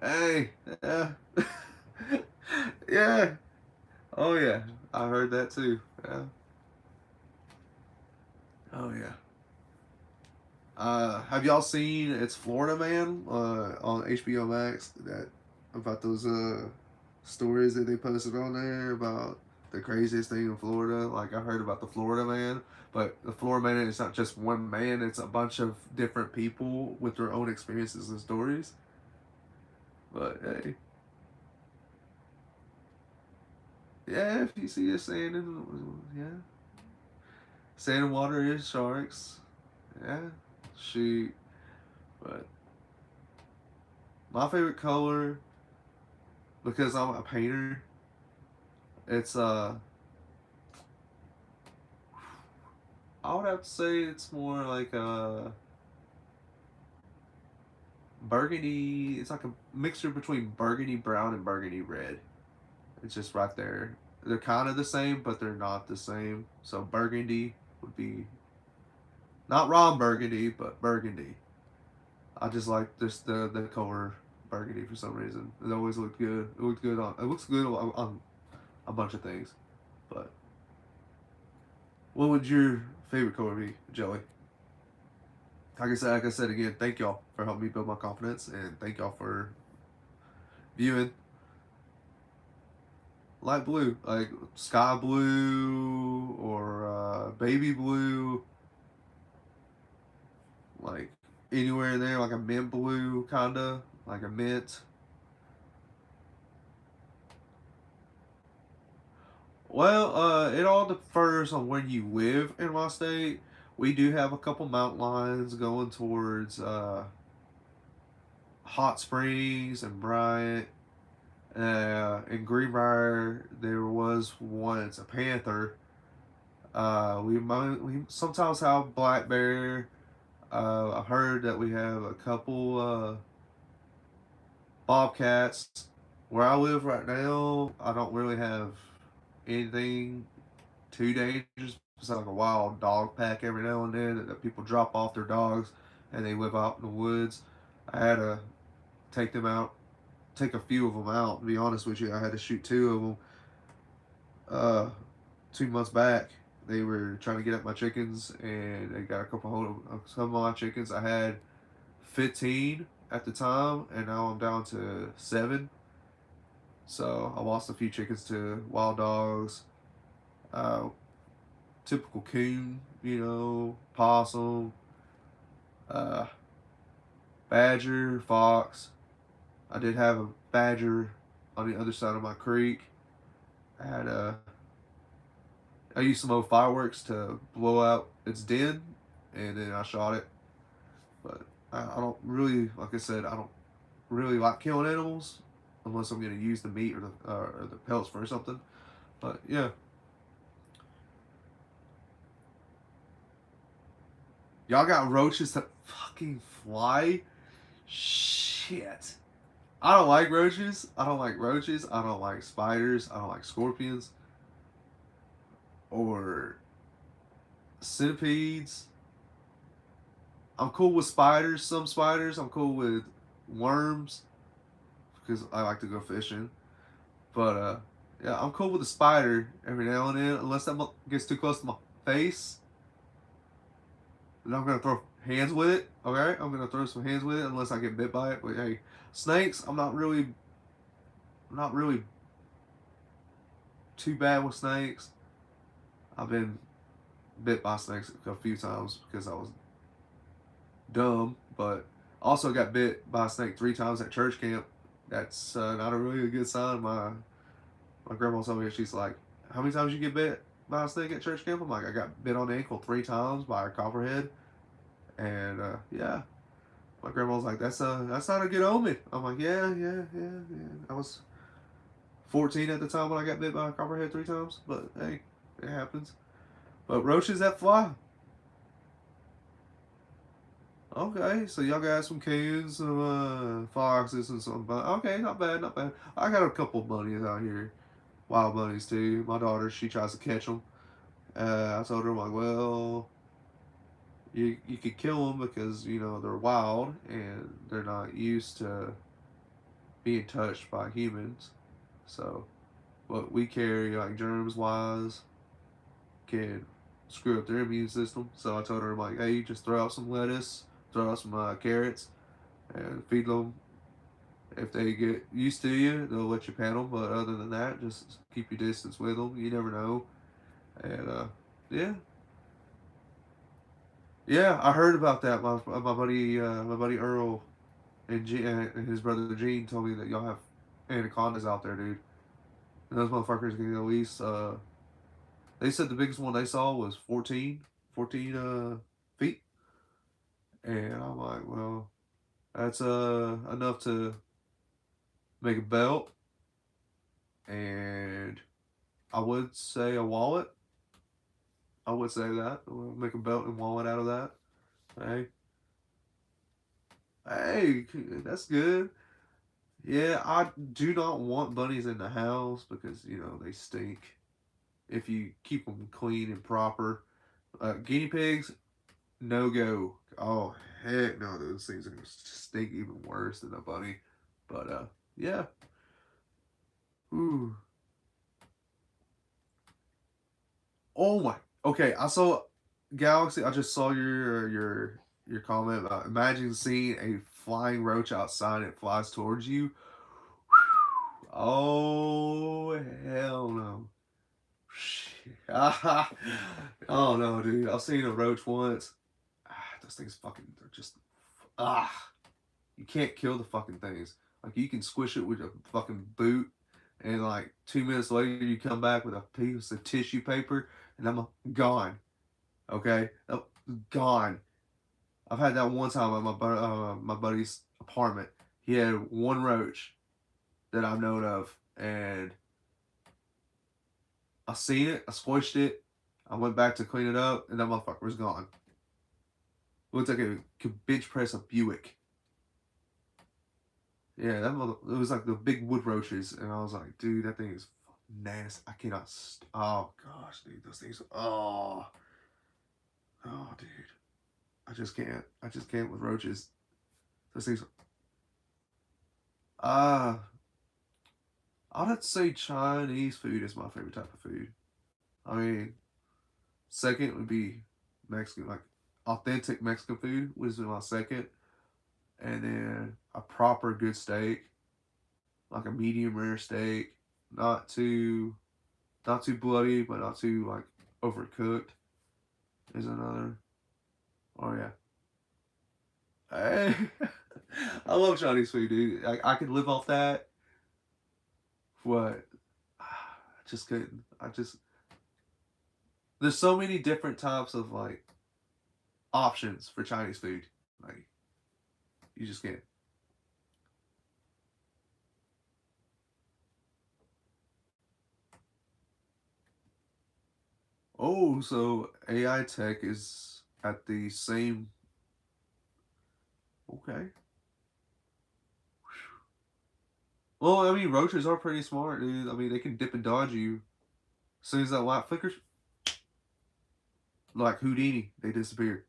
Hey, yeah, yeah. Oh yeah, I heard that too. Yeah. Oh yeah. Have y'all seen It's Florida Man on HBO Max? That about those stories that they posted on there about the craziest thing in Florida. Like I heard about the Florida Man, but the Florida Man is not just one man; it's a bunch of different people with their own experiences and stories. But hey, yeah, if you see a sand in, yeah, sand and water is sharks. Yeah, shoot. But my favorite color, because I'm a painter, it's I would have to say it's more like a burgundy. It's like a mixture between burgundy brown and burgundy red. It's just right there. They're kind of the same, but they're not the same. So burgundy would be not Ron Burgundy, but burgundy. I just like this the color burgundy for some reason. It always looked good. It looked good on. It looks good on a bunch of things. But What would your favorite color be, Joey? Like I said again, thank y'all for helping me build my confidence, and thank y'all for viewing. Light blue, like sky blue or baby blue, like anywhere in there, like a mint blue, kinda like a mint. Well, it all differs on where you live in my state. We do have a couple mountain lines going towards Hot Springs and Bryant. In Greenbrier, there was once a panther. We sometimes have black bear. I heard that we have a couple bobcats. Where I live right now, I don't really have anything too dangerous. It's like a wild dog pack every now and then that people drop off their dogs and they live out in the woods. I had to take them out, take a few of them out. To be honest with you, I had to shoot two of them. 2 months back, they were trying to get at my chickens, and they got a couple hold of some of my chickens. I had 15 at the time, and now I'm down to 7. So I lost a few chickens to wild dogs, uh, typical coon, possum, uh, badger, fox. I did have a badger on the other side of my creek. I had I used some old fireworks to blow out its den, and then I shot it. But I don't really, like I said, I don't really like killing animals unless I'm going to use the meat or the pelts for something. But yeah, y'all got roaches that fucking fly. Shit. I don't like roaches. I don't like roaches. I don't like spiders. I don't like scorpions or centipedes. I'm cool with spiders. Some spiders. I'm cool with worms because I like to go fishing. But yeah, I'm cool with a spider every now and then, unless that gets too close to my face. Then I'm gonna throw hands with it. Okay, I'm gonna throw some hands with it unless I get bit by it. But hey, snakes, I'm not really too bad with snakes. I've been bit by snakes a few times because I was dumb, but also got bit by a snake 3 times at church camp. That's not a really good sign. My grandma told me, she's like, "How many times you get bit by a snake at church camp?" I'm like, "I got bit on the ankle 3 times by a copperhead," and yeah. My grandma was like, that's not a good omen." I'm like, yeah. I was 14 at the time when I got bit by a copperhead 3 times, but hey, it happens. But roaches that fly. Okay, so y'all got some coons, some foxes, and some. Okay, not bad, not bad. I got a couple of bunnies out here, wild bunnies too. My daughter, she tries to catch them. I told her, I'm like, well, you could kill them because they're wild and they're not used to being touched by humans. So what we carry, like germs wise, can screw up their immune system. So I told her, I'm like, hey, just throw out some lettuce, throw out some carrots, and feed them. If they get used to you, they'll let you pet them. But other than that, just keep your distance with them. You never know. And yeah, yeah, I heard about that. My buddy Earl and his brother Gene told me that y'all have anacondas out there, dude. And those motherfuckers can at least. They said the biggest one they saw was 14 feet, and I'm like, well, that's enough to make a belt, and I would say a wallet. I would say that we'll make a belt and wallet out of that. Hey, hey, that's good. Yeah, I do not want bunnies in the house because they stink. If you keep them clean and proper, guinea pigs, no go. Oh heck no, those things are gonna stink even worse than a bunny. But yeah. Ooh. Oh my Okay, I saw Galaxy. I just saw your comment about imagine seeing a flying roach outside. It flies towards you. Oh hell no! Shit. Oh no, dude. I've seen a roach once. Those things fucking they're just ah. You can't kill the fucking things. Like you can squish it with a fucking boot, and like 2 minutes later you come back with a piece of tissue paper, and I'm gone. Okay, gone. I've had that one time at my buddy's apartment. He had one roach that I've known of, and I seen it. I squished it. I went back to clean it up, and that motherfucker was gone. Looked like it could bench press a Buick. Yeah, it was like the big wood roaches, and I was like, dude, that thing is nasty. I cannot. Oh gosh, dude, those things. Oh, dude, I just can't. I just can't with roaches. Those things. Uh I'd have to say Chinese food is my favorite type of food. I mean, second would be Mexican, like authentic Mexican food was my second, and then a proper good steak, like a medium rare steak, not too not too bloody, but not too like overcooked is another. Oh yeah. Hey, I love Chinese food, dude. I could live off that. What? I just couldn't. I just there's so many different types of like options for Chinese food. Like you just can't. Oh, so AI tech is at the same. Okay. Well, I mean, roaches are pretty smart, dude. I mean, they can dip and dodge you. As soon as that light flickers, like Houdini, they disappear.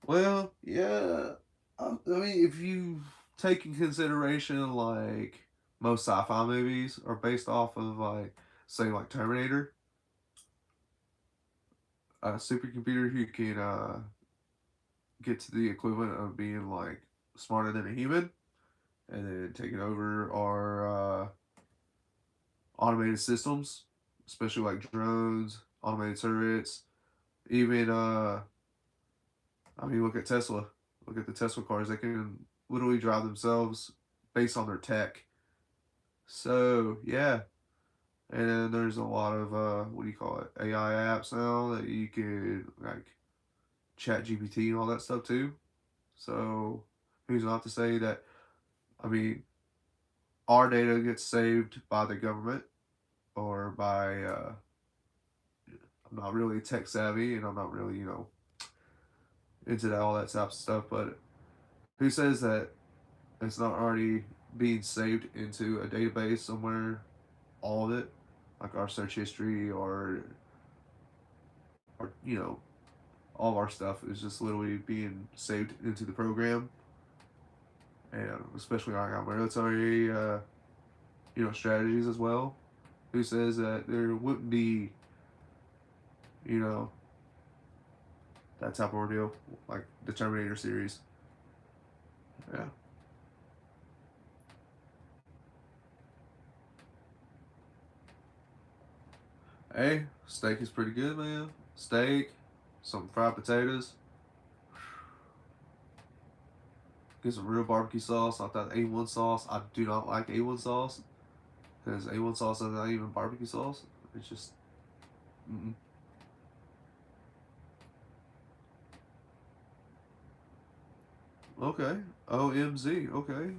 Well, yeah. I mean, if you take in consideration, like, most sci fi movies are based off of, like, say, like Terminator, a supercomputer who can get to the equivalent of being, like, smarter than a human, and then taking over our automated systems, especially like drones, automated turrets, even, I mean, look at Tesla. Look at the Tesla cars. They can literally drive themselves based on their tech. So yeah, and then there's a lot of what do you call it? AI apps now that you could like Chat GPT and all that stuff too. So who's not to say that? I mean, our data gets saved by the government or by I'm not really tech savvy and I'm not really into all that type of stuff. But who says that it's not already being saved into a database somewhere? All of it, like our search history or all of our stuff is just literally being saved into the program, and especially like our military, strategies as well. Who says that there wouldn't be, you know, that type of ordeal like the Terminator series? Yeah. Hey, steak is pretty good, man. Steak, some fried potatoes, get some real barbecue sauce, not that A1 sauce. I do not like A1 sauce because A1 sauce is not even barbecue sauce. It's just, mm-mm. Okay. OMZ. Okay.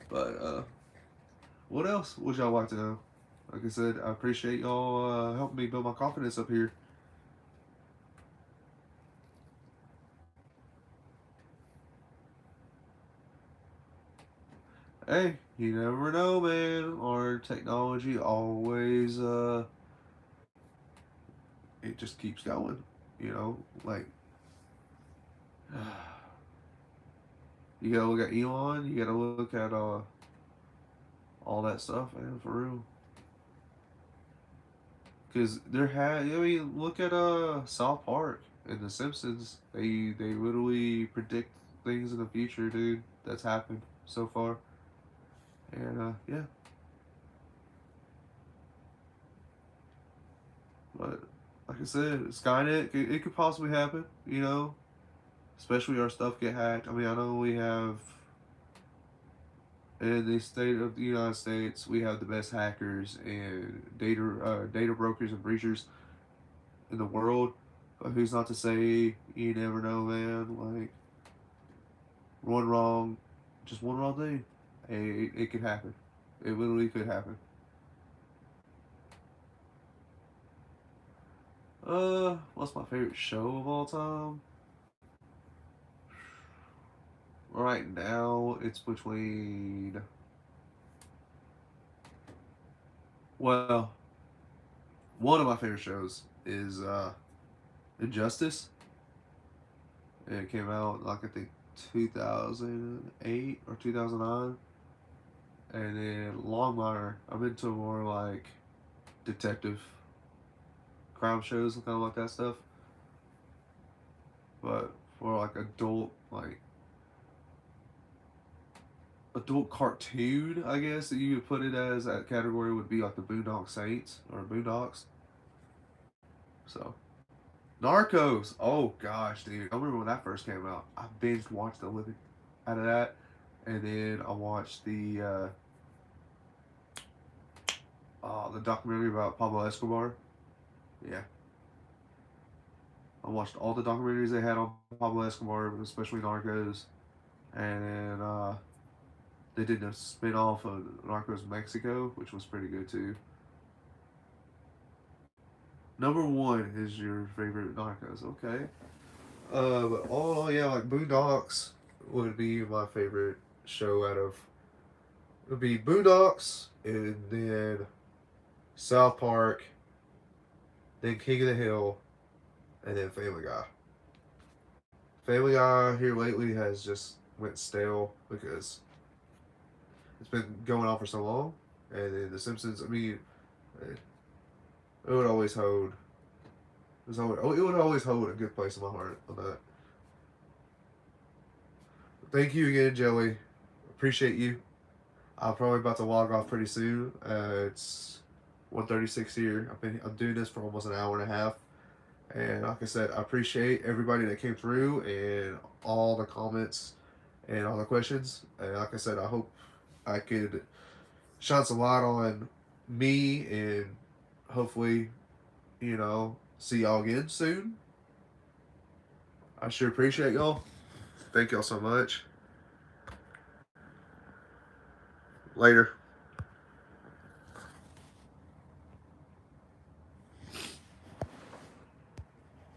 But what else would y'all like to know? Like I said, I appreciate y'all helping me build my confidence up here. Hey, you never know, man. Our technology always it just keeps going. Like You gotta look at Elon. You gotta look at all that stuff, man, for real. Because I mean, look at South Park and The Simpsons. They literally predict things in the future, dude. That's happened so far, and yeah. But like I said, Skynet, it could possibly happen. You know, especially our stuff get hacked. I mean, I know we have in the state of the United States, we have the best hackers and data brokers and breachers in the world. But who's not to say you never know, man? Like one wrong, just one wrong thing, it could happen. It literally could happen. What's my favorite show of all time? Right now, it's between. Well, one of my favorite shows is Injustice. It came out like I think 2008 or 2009. And then Longmire, I'm into more like detective crime shows and kind of like that stuff. But for like adult cartoon, I guess that you would put it as, that category would be like the Boondock Saints or Boondocks. So Narcos. Oh gosh, dude. I remember when that first came out. I binged watched the living out of that. And then I watched the documentary about Pablo Escobar. Yeah. I watched all the documentaries they had on Pablo Escobar, especially Narcos. And then they did a spin off of Narcos Mexico, which was pretty good too. Number one is your favorite Narcos, okay? But yeah, like Boondocks would be my favorite show out of. It would be Boondocks, and then South Park, then King of the Hill, and then Family Guy. Family Guy here lately has just went stale because it's been going on for so long, and then The Simpsons. I mean, it would always hold. It would always hold a good place in my heart on that. Thank you again, Joey. Appreciate you. I'm probably about to log off pretty soon. It's 1:36 here. I'm doing this for almost an hour and a half. And like I said, I appreciate everybody that came through and all the comments and all the questions. And like I said, I hope I could shine some light on me and hopefully, see y'all again soon. I sure appreciate y'all. Thank y'all so much. Later.